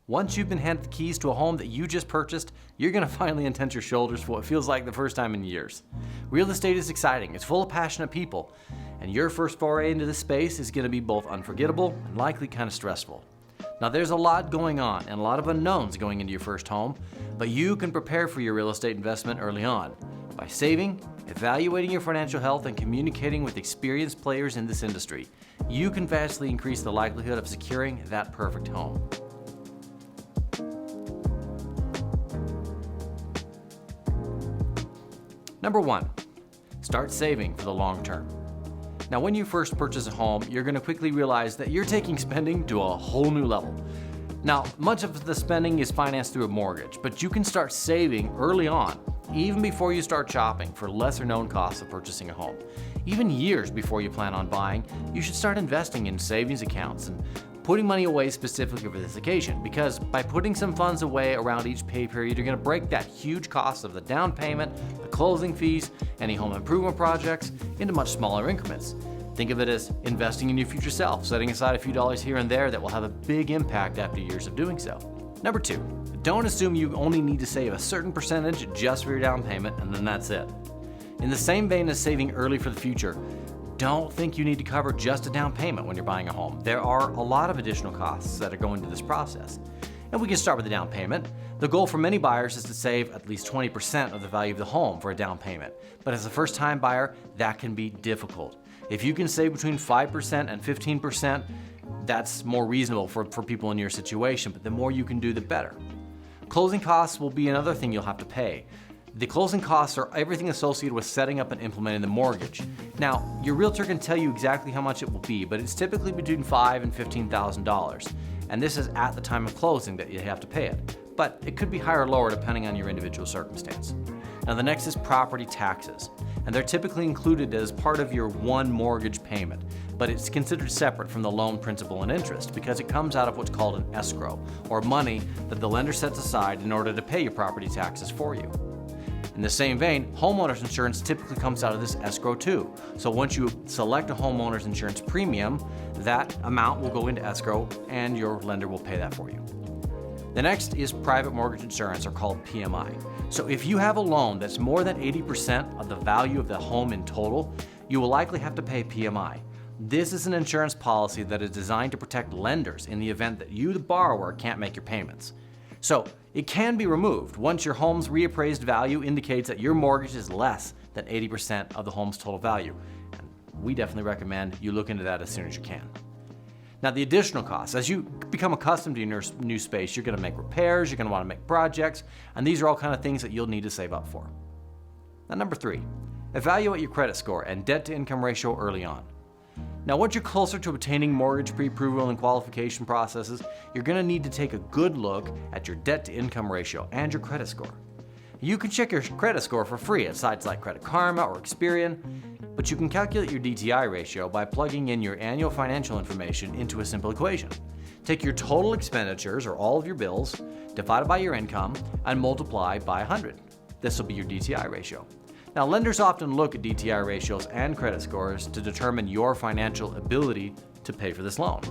Once you've been handed the keys to a home that you just purchased, you're going to finally untense your shoulders for what feels like the first time in years. Real estate is exciting, it's full of passionate people, and your first foray into this space is going to be both unforgettable and likely kind of stressful. Now there's a lot going on and a lot of unknowns going into your first home, but you can prepare for your real estate investment early on by saving, evaluating your financial health, and communicating with experienced players in this industry. You can vastly increase the likelihood of securing that perfect home. Number 1, start saving for the long term. Now, when you first purchase a home, you're going to quickly realize that you're taking spending to a whole new level. Now, much of the spending is financed through a mortgage, but you can start saving early on, even before you start shopping for lesser known costs of purchasing a home. Even years before you plan on buying, you should start investing in savings accounts and putting money away specifically for this occasion, because by putting some funds away around each pay period, you're going to break that huge cost of the down payment, the closing fees, any home improvement projects into much smaller increments. Think of it as investing in your future self, setting aside a few dollars here and there that will have a big impact after years of doing so. Number 2, don't assume you only need to save a certain percentage just for your down payment and then that's it. In the same vein as saving early for the future, don't think you need to cover just a down payment when you're buying a home. There are a lot of additional costs that are going into this process. And we can start with the down payment. The goal for many buyers is to save at least 20% of the value of the home for a down payment. But as a first-time buyer, that can be difficult. If you can save between 5% and 15%, that's more reasonable for people in your situation, but the more you can do, the better. Closing costs will be another thing you'll have to pay. The closing costs are everything associated with setting up and implementing the mortgage. Now, your realtor can tell you exactly how much it will be, but it's typically between $5,000 and $15,000. And this is at the time of closing that you have to pay it. But it could be higher or lower depending on your individual circumstance. Now, the next is property taxes. And they're typically included as part of your one mortgage payment, but it's considered separate from the loan principal and interest because it comes out of what's called an escrow, or money that the lender sets aside in order to pay your property taxes for you. In the same vein, homeowners insurance typically comes out of this escrow too. So once you select a homeowner's insurance premium, that amount will go into escrow and your lender will pay that for you. The next is private mortgage insurance, or called PMI. So if you have a loan that's more than 80% of the value of the home in total, you will likely have to pay PMI. This is an insurance policy that is designed to protect lenders in the event that you, the borrower, can't make your payments. So it can be removed once your home's reappraised value indicates that your mortgage is less than 80% of the home's total value. And we definitely recommend you look into that as soon as you can. Now, the additional costs, as you become accustomed to your new space, you're going to make repairs, you're going to want to make projects, and these are all kind of things that you'll need to save up for. Now, number 3, evaluate your credit score and debt-to-income ratio early on. Now, once you're closer to obtaining mortgage pre-approval and qualification processes, you're going to need to take a good look at your debt-to-income ratio and your credit score. You can check your credit score for free at sites like Credit Karma or Experian, but you can calculate your DTI ratio by plugging in your annual financial information into a simple equation. Take your total expenditures, or all of your bills, divided by your income, and multiply by 100. This will be your DTI ratio. Now, lenders often look at DTI ratios and credit scores to determine your financial ability to pay for this loan.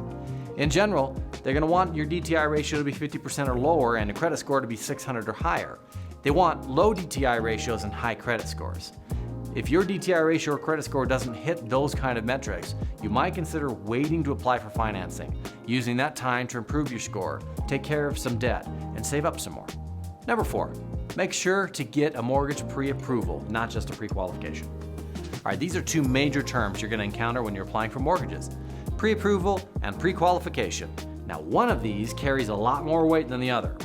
In general, they're going to want your DTI ratio to be 50% or lower and a credit score to be 600 or higher. They want low DTI ratios and high credit scores. If your DTI ratio or credit score doesn't hit those kind of metrics, you might consider waiting to apply for financing, using that time to improve your score, take care of some debt, and save up some more. Number 4, make sure to get a mortgage pre-approval, not just a pre-qualification. All right, these are 2 major terms you're going to encounter when you're applying for mortgages: pre-approval and pre-qualification. Now, one of these carries a lot more weight than the other,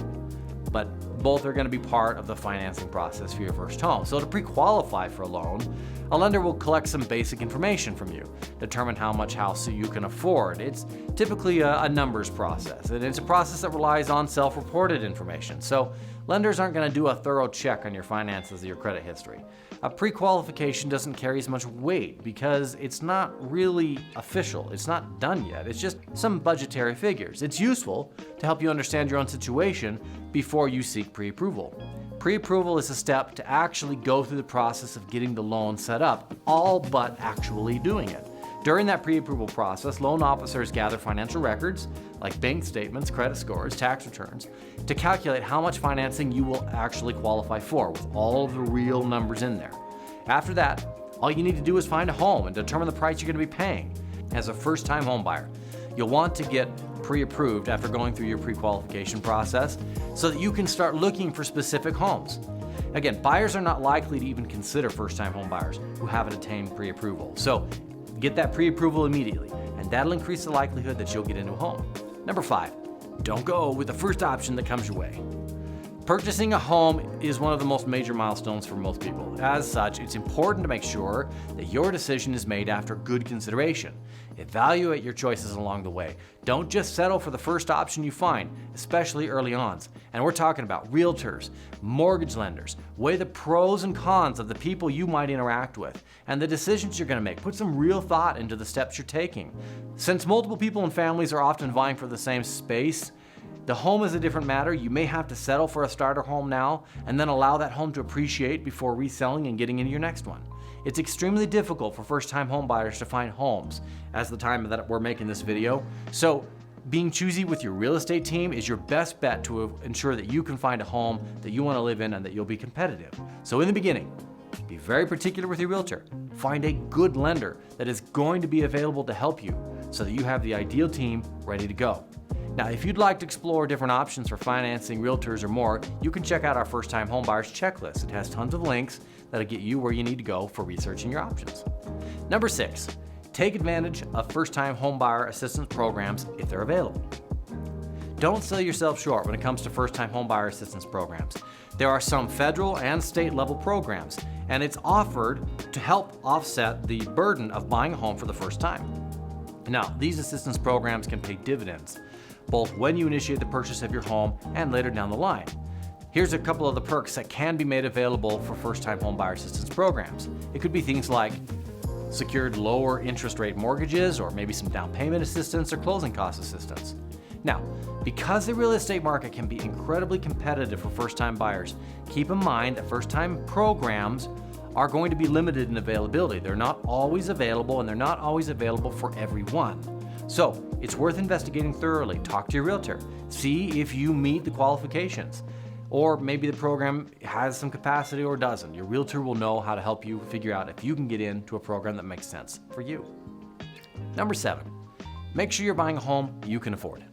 but both are going to be part of the financing process for your first home. So to pre-qualify for a loan, a lender will collect some basic information from you, determine how much house you can afford. It's typically a numbers process, and it's a process that relies on self-reported information. So lenders aren't going to do a thorough check on your finances or your credit history. A pre-qualification doesn't carry as much weight because it's not really official. It's not done yet. It's just some budgetary figures. It's useful to help you understand your own situation before you seek pre-approval. Pre-approval is a step to actually go through the process of getting the loan set up, all but actually doing it. During that pre-approval process, loan officers gather financial records, like bank statements, credit scores, tax returns, to calculate how much financing you will actually qualify for with all of the real numbers in there. After that, all you need to do is find a home and determine the price you're going to be paying. As a first-time home buyer, you'll want to get pre-approved after going through your pre-qualification process so that you can start looking for specific homes. Again, buyers are not likely to even consider first-time home buyers who haven't attained pre-approval. So get that pre-approval immediately, and that'll increase the likelihood that you'll get into a home. Number 5, don't go with the first option that comes your way. Purchasing a home is one of the most major milestones for most people. As such, it's important to make sure that your decision is made after good consideration. Evaluate your choices along the way. Don't just settle for the first option you find, especially early on. And we're talking about realtors, mortgage lenders. Weigh the pros and cons of the people you might interact with and the decisions you're going to make. Put some real thought into the steps you're taking. Since multiple people and families are often vying for the same space, the home is a different matter. You may have to settle for a starter home now and then allow that home to appreciate before reselling and getting into your next one. It's extremely difficult for first-time home buyers to find homes at the time that we're making this video. So being choosy with your real estate team is your best bet to ensure that you can find a home that you want to live in and that you'll be competitive. So in the beginning, be very particular with your realtor. Find a good lender that is going to be available to help you so that you have the ideal team ready to go. Now, if you'd like to explore different options for financing, realtors, or more, you can check out our first-time homebuyers checklist. It has tons of links that'll get you where you need to go for researching your options. Number 6, take advantage of first-time homebuyer assistance programs if they're available. Don't sell yourself short when it comes to first-time homebuyer assistance programs. There are some federal and state-level programs, and it's offered to help offset the burden of buying a home for the first time. Now, these assistance programs can pay dividends, both when you initiate the purchase of your home and later down the line. Here's a couple of the perks that can be made available for first-time homebuyer assistance programs. It could be things like secured lower interest rate mortgages, or maybe some down payment assistance or closing cost assistance. Now, because the real estate market can be incredibly competitive for first-time buyers, keep in mind that first-time programs are going to be limited in availability. They're not always available, and they're not always available for everyone. So it's worth investigating thoroughly. Talk to your realtor. See if you meet the qualifications. Or maybe the program has some capacity or doesn't. Your realtor will know how to help you figure out if you can get into a program that makes sense for you. Number 7, make sure you're buying a home you can afford.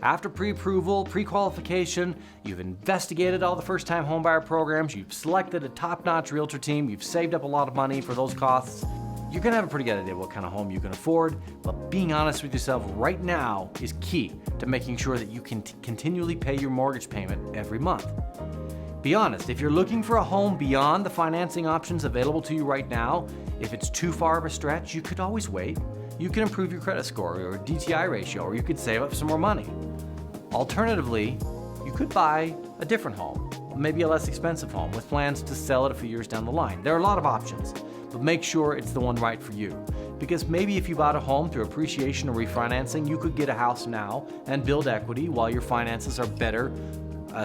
After pre-approval, pre-qualification, you've investigated all the first-time homebuyer programs, you've selected a top-notch realtor team, you've saved up a lot of money for those costs, you're gonna have a pretty good idea what kind of home you can afford, but being honest with yourself right now is key to making sure that you can continually pay your mortgage payment every month. Be honest, if you're looking for a home beyond the financing options available to you right now, if it's too far of a stretch, you could always wait. You can improve your credit score or DTI ratio, or you could save up some more money. Alternatively, you could buy a different home, maybe a less expensive home with plans to sell it a few years down the line. There are a lot of options, but make sure it's the one right for you. Because maybe if you bought a home through appreciation or refinancing, you could get a house now and build equity while your finances are better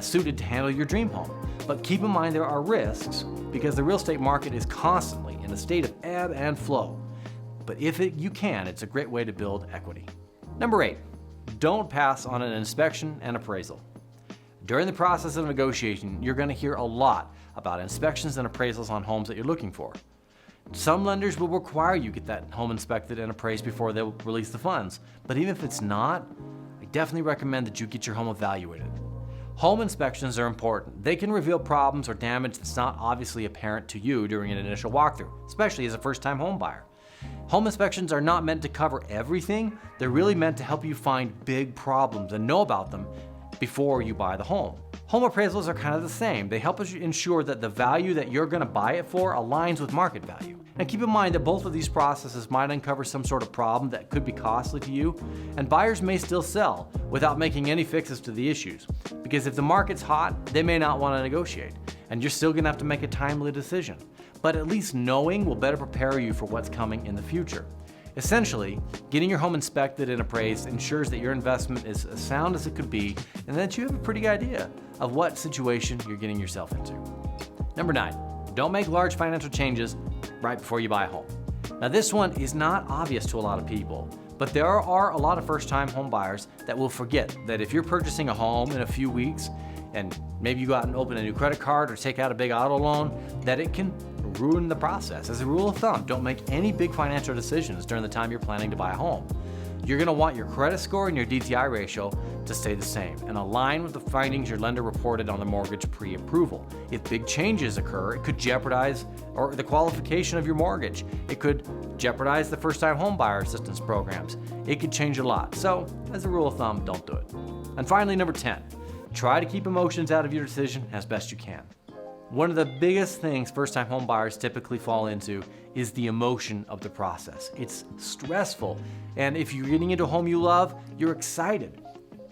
suited to handle your dream home. But keep in mind there are risks because the real estate market is constantly in a state of ebb and flow. But if you can, it's a great way to build equity. Number 8, don't pass on an inspection and appraisal. During the process of negotiation, you're going to hear a lot about inspections and appraisals on homes that you're looking for. Some lenders will require you get that home inspected and appraised before they'll release the funds. But even if it's not, I definitely recommend that you get your home evaluated. Home inspections are important. They can reveal problems or damage that's not obviously apparent to you during an initial walkthrough, especially as a first-time home buyer. Home inspections are not meant to cover everything. They're really meant to help you find big problems and know about them before you buy the home. Home appraisals are kind of the same. They help us ensure that the value that you're going to buy it for aligns with market value. And keep in mind that both of these processes might uncover some sort of problem that could be costly to you, and buyers may still sell without making any fixes to the issues. Because if the market's hot, they may not want to negotiate, and you're still going to have to make a timely decision. But at least knowing will better prepare you for what's coming in the future. Essentially, getting your home inspected and appraised ensures that your investment is as sound as it could be and that you have a pretty good idea of what situation you're getting yourself into. Number 9, don't make large financial changes right before you buy a home. Now this one is not obvious to a lot of people, But there are a lot of first-time home buyers that will forget that if you're purchasing a home in a few weeks, and maybe you go out and open a new credit card or take out a big auto loan, that it can ruin the process. As a rule of thumb, don't make any big financial decisions during the time you're planning to buy a home. You're going to want your credit score and your DTI ratio to stay the same and align with the findings your lender reported on the mortgage pre-approval. If big changes occur, it could jeopardize the qualification of your mortgage. It could jeopardize the first-time home buyer assistance programs. It could change a lot. So, as a rule of thumb, don't do it. And finally, number 10, try to keep emotions out of your decision as best you can. One of the biggest things first-time home buyers typically fall into is the emotion of the process. It's stressful, and if you're getting into a home you love, you're excited.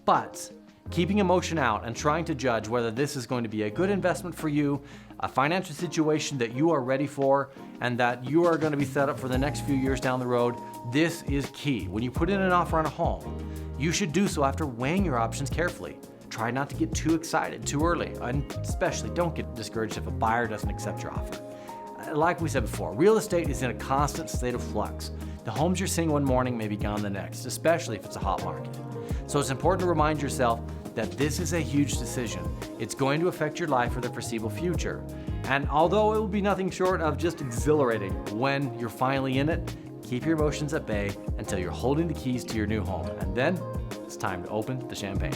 But keeping emotion out and trying to judge whether this is going to be a good investment for you, a financial situation that you are ready for, and that you are going to be set up for the next few years down the road, this is key. When you put in an offer on a home, you should do so after weighing your options carefully. Try not to get too excited too early, and especially don't get discouraged if a buyer doesn't accept your offer. Like we said before, real estate is in a constant state of flux. The homes you're seeing one morning may be gone the next, especially if it's a hot market. So it's important to remind yourself that this is a huge decision. It's going to affect your life for the foreseeable future. And although it will be nothing short of just exhilarating when you're finally in it, keep your emotions at bay until you're holding the keys to your new home. And then it's time to open the champagne.